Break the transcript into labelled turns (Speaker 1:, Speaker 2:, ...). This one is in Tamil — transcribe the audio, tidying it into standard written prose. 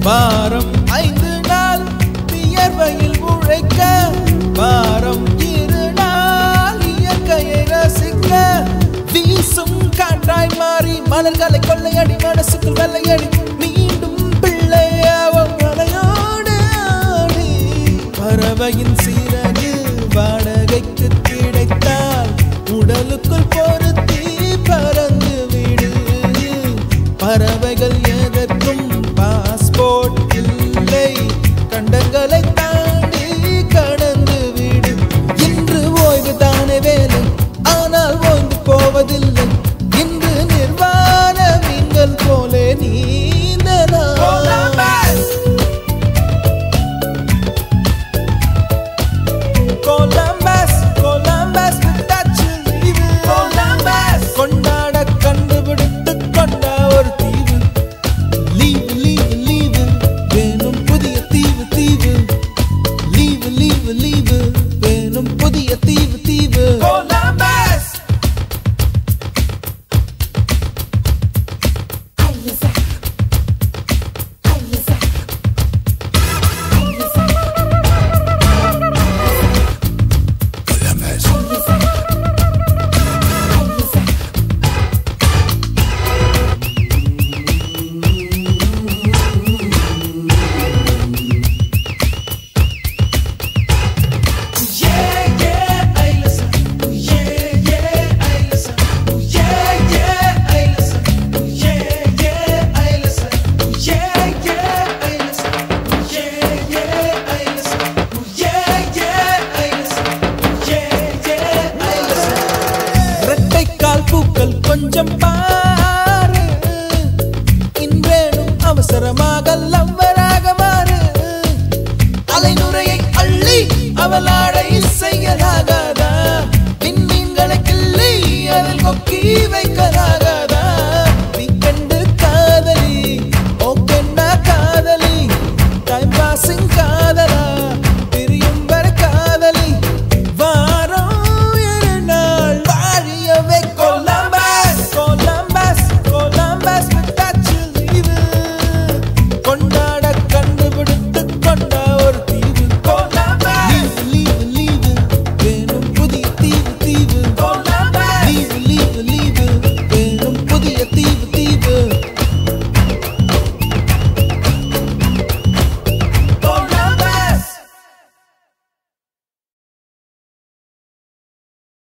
Speaker 1: வாரம் 5 நாள் வியர்வையில் உழைக்க, வாரம் 2 நாள் இயற்கையை ரசிக்க, வீசும் காற்றாய் மாறி மலர்களை கொள்ளையடி மனசுக்குள் வெள்ளையடி, மீண்டும் பிள்ளையாவும் மலையோடு ஆடி. பறவையின் சிறகு வாடகைக்கு கிடைத்தால் உடலுக்குள் பொருத்தி பறந்து விடு. பறவைகள் எதற்கும் பாஸ்போர்ட் இல்லை, கண்டங்களை தாண்டி கடந்து விடு. இன்று ஓய்வு தானே வேலை, ஆனால் ஓய்ந்து போவதில்லை. இன்று நிர்வாண மீன்கள் போலே நீந்தலாம். கொலம்பஸ் கொலம்பஸ் விட்டாச்சு லீவு, கொலம்பஸ் கொண்டாட கண்டுபிடித்து கொண்ட ஒரு தீவு. லீவு லீவு லீவு வேணும் புதிய தீவு தீவு. லீவு லீவு லீவு வேணும் புதிய தீவு தீவு. கொலம்பஸ் கொஞ்சம் பாரு, இன்றேனும் அவசரமாக லவ்வராக மாறு. அலைநுரையை அள்ளி அவளாடை செய்யலாகாதா, விண்மீன்களை கிள்ளி அதில் கொக்கி வைக்கலா.